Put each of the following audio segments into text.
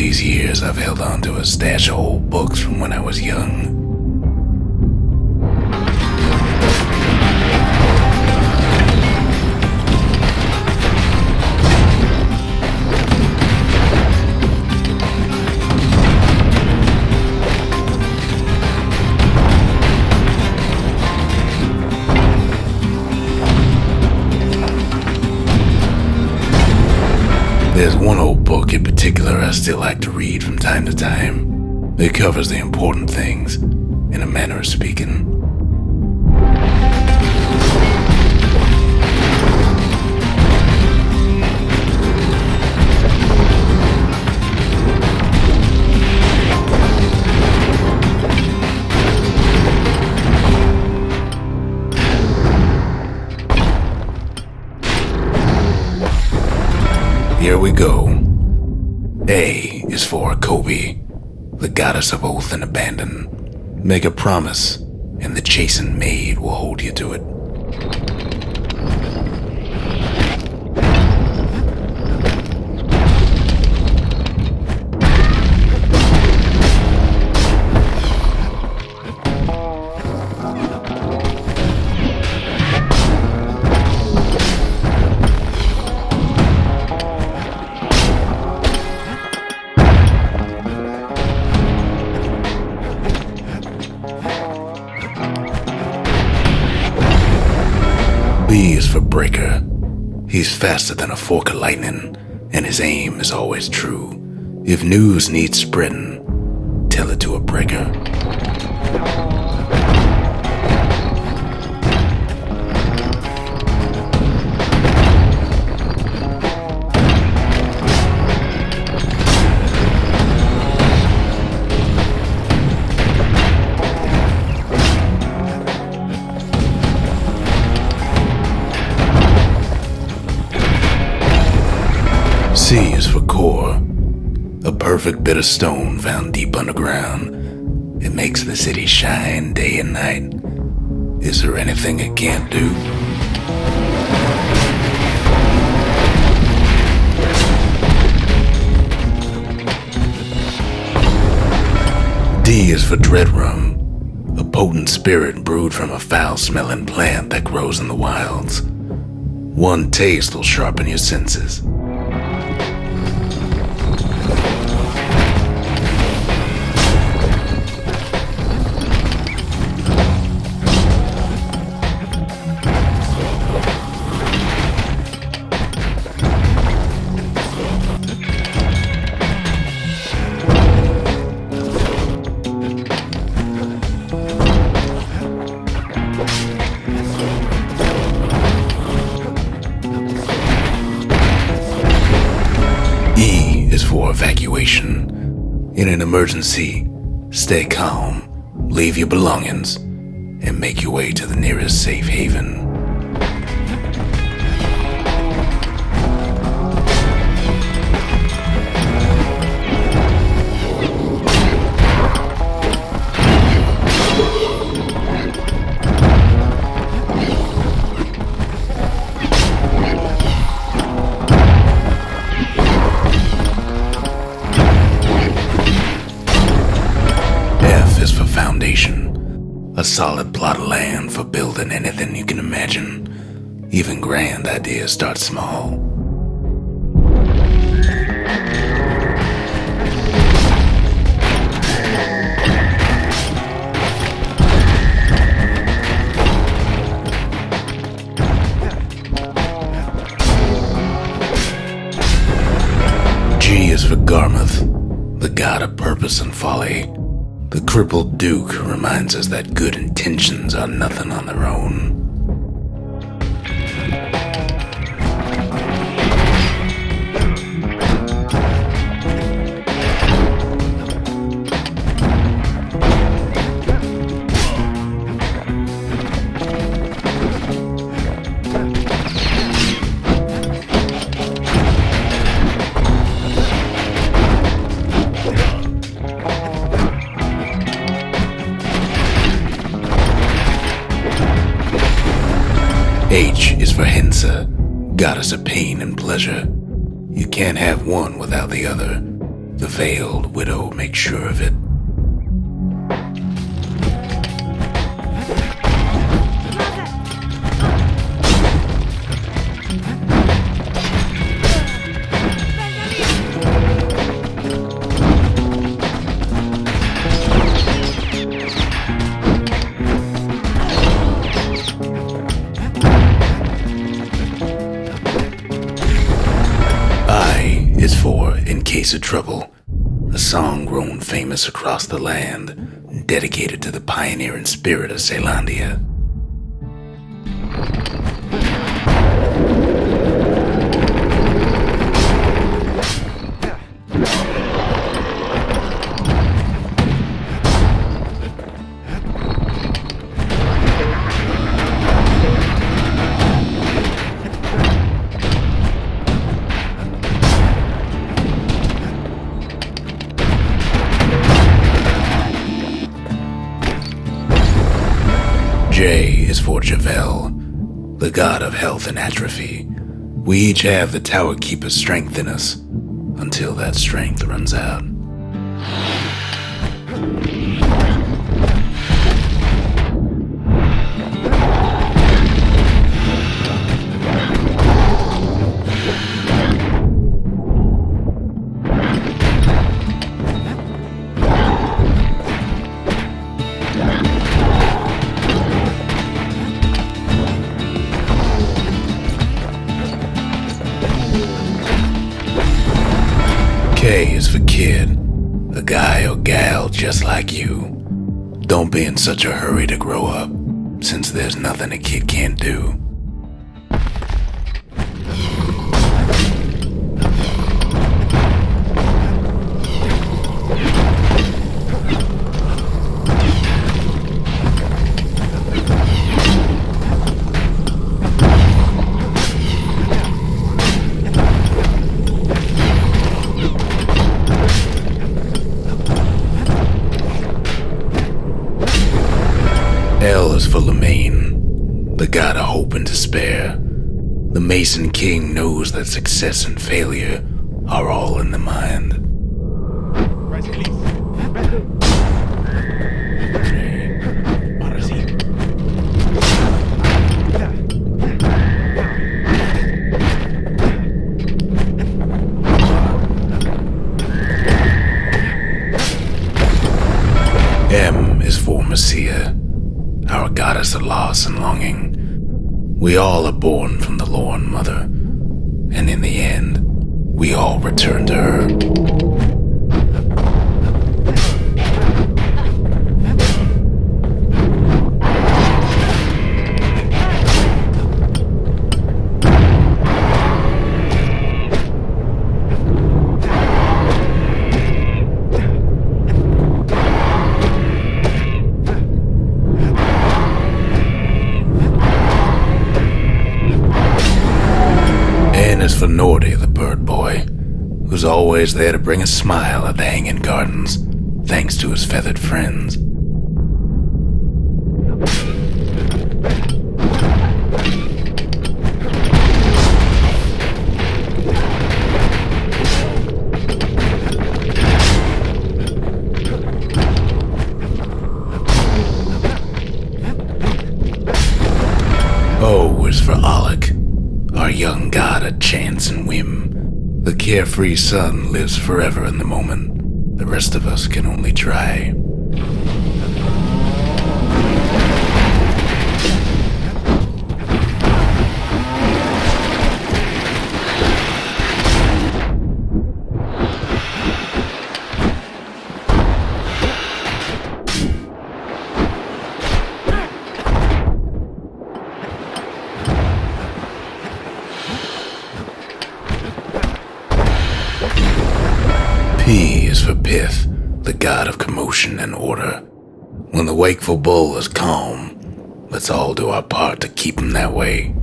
these years, I've held on to a stash of old books from when I was young. There's one old book in particular I still like to read from time to time. It covers the important things, in a manner of speaking. Here we go. A is for Kobe, the goddess of oath and abandon. Make a promise, and the chastened maid will hold you to it. B is for Breaker. He's faster than a fork of lightning, and his aim is always true. If news needs spreading, tell it to a breaker. C is for Core, a perfect bit of stone found deep underground. It makes the city shine day and night. Is there anything it can't do? D is for Dread Rum, a potent spirit brewed from a foul-smelling plant that grows in the wilds. One taste will sharpen your senses. For evacuation. In an emergency, stay calm, leave your belongings, and make your way to the nearest safe haven. A solid plot of land for building anything you can imagine. Even grand ideas start small. G is for Garmuth, the god of purpose and folly. The crippled Duke reminds us that good intentions are nothing on their own. H is for Hensa, goddess of pain and pleasure. You can't have one without the other. The veiled widow makes sure of it. I is for In Case of Trouble, a song grown famous across the land, dedicated to the pioneering spirit of Ceylondia. J is for Javel, the god of health and atrophy. We each have the Tower Keeper's strength in us, until that strength runs out. K is for Kid, a guy or gal just like you. Don't be in such a hurry to grow up, since there's nothing a kid can't do. L is for Lemaine, the god of hope and despair. The Mason King knows that success and failure are all in the mind. M is for Messiah, our goddess of loss and longing. We all are born from the Lorn Mother, and in the end, we all return to her. N is for Nordy, the bird boy, who's always there to bring a smile at the Hanging Gardens, thanks to his feathered friends. O is for Alec, our young god of chance and whim. The carefree son lives forever in the moment. The rest of us can only try. P is for Pith, the god of commotion and order. When the wakeful bull is calm, let's all do our part to keep him that way.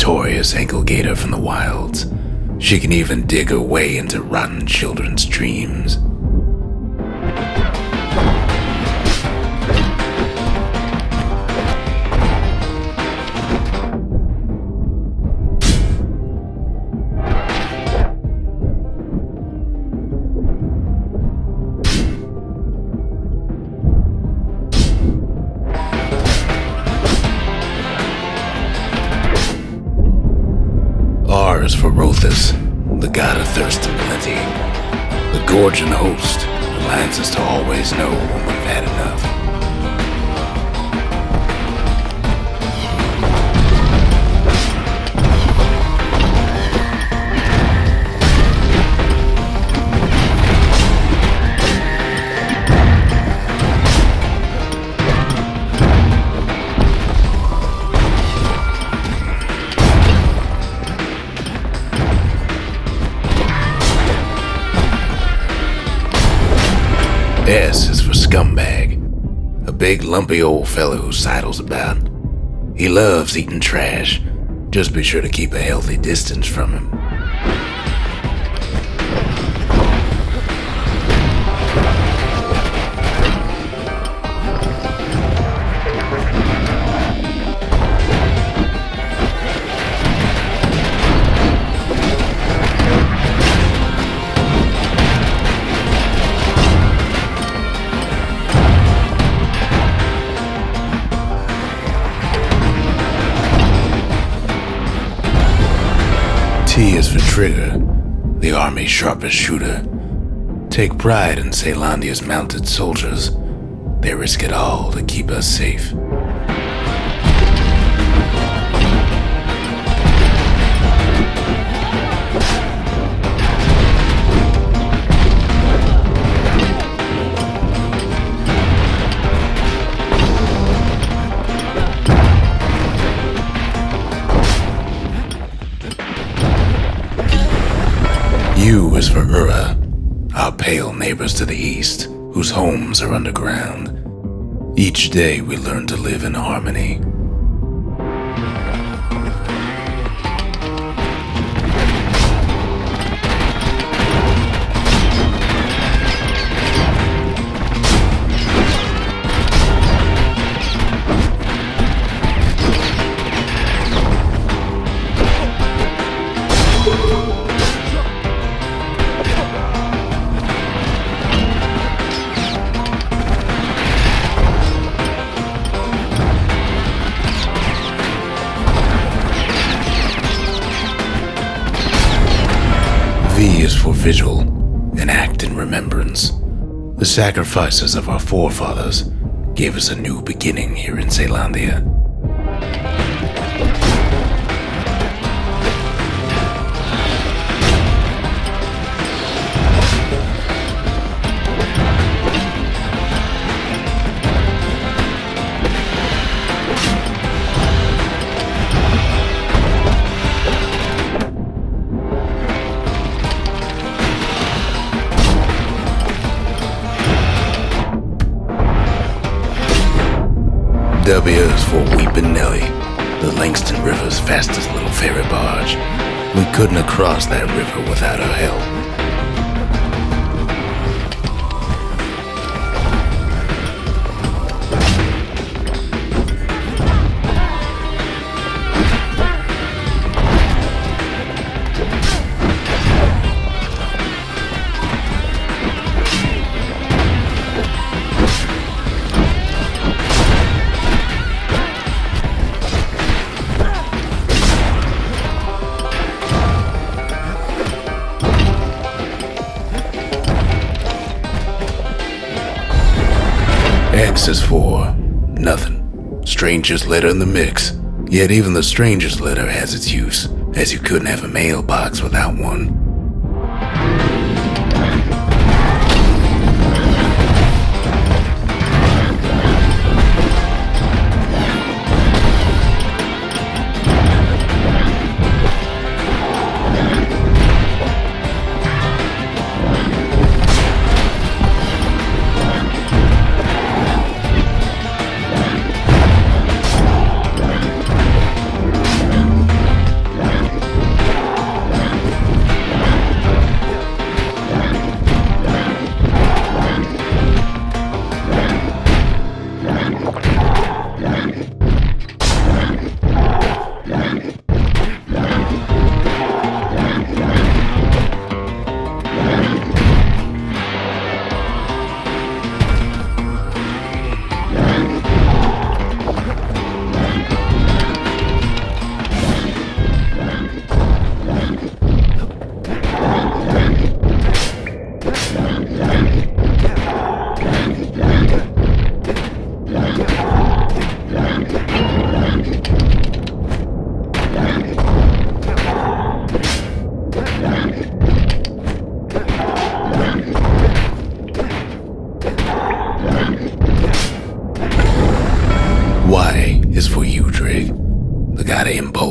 notorious ankle gator from the wilds. She can even dig her way into rotten children's dreams. R is for Rothus, the god of thirst and plenty. The gorging host reminds us to always know when we've had enough. S is for scumbag, a big lumpy old fellow who sidles about. He loves eating trash. Just be sure to keep a healthy distance from him. T is for Trigger, the army's sharpest shooter. Take pride in Caelandia's mounted soldiers. They risk it all to keep us safe. U is for Ura, our pale neighbors to the east, whose homes are underground. Each day we learn to live in harmony. V is for Vigil, an act in remembrance. The sacrifices of our forefathers gave us a new beginning here in Caelandia. W is for Weepin' Nelly, the Langston River's fastest little ferry barge. We couldn't have crossed that river without her help. X is for nothing. Stranger's letter in the mix. Yet even the stranger's letter has its use, as you couldn't have a mailbox without one.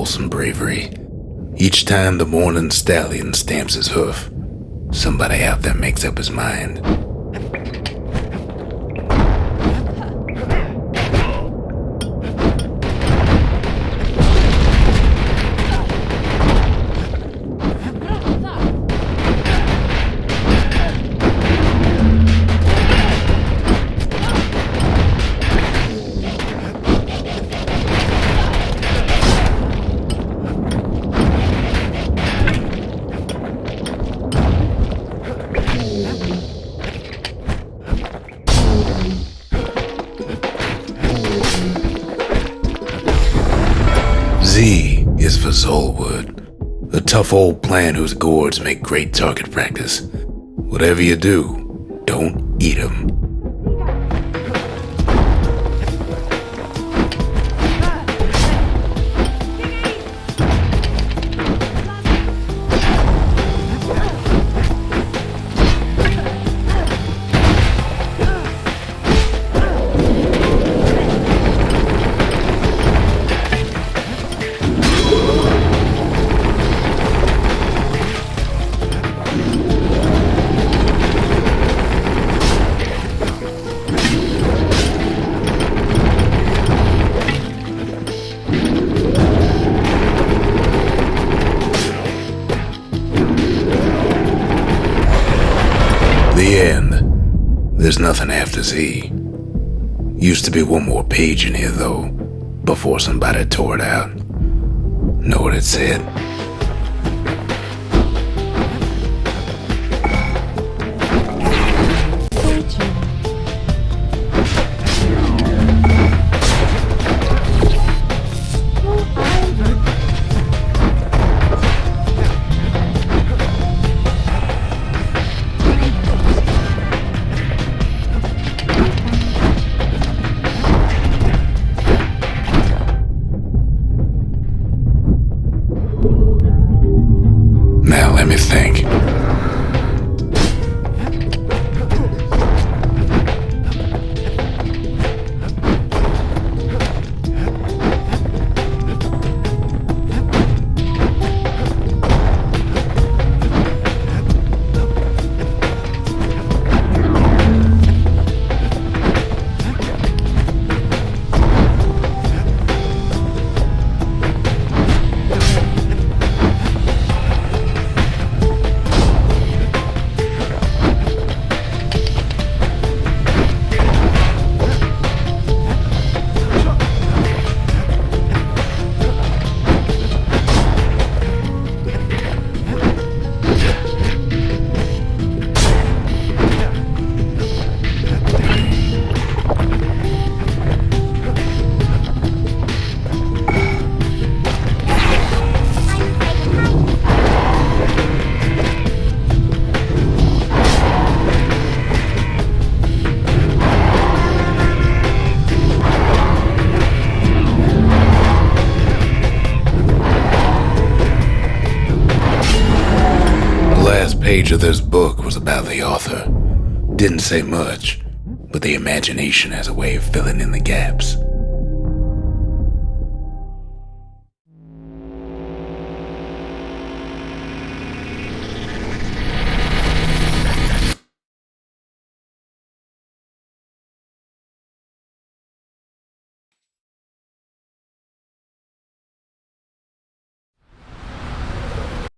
wholesome bravery. Each time the morning stallion stamps his hoof, somebody out there makes up his mind. Z is for Zolwood, a tough old plant whose gourds make great target practice. Whatever you do, don't eat 'em. The end. There's nothing after Z. Used to be one more page in here, though, before somebody tore it out. Know what it said? Now let me think. The last page of this book was about the author. Didn't say much, but the imagination has a way of filling in the gaps.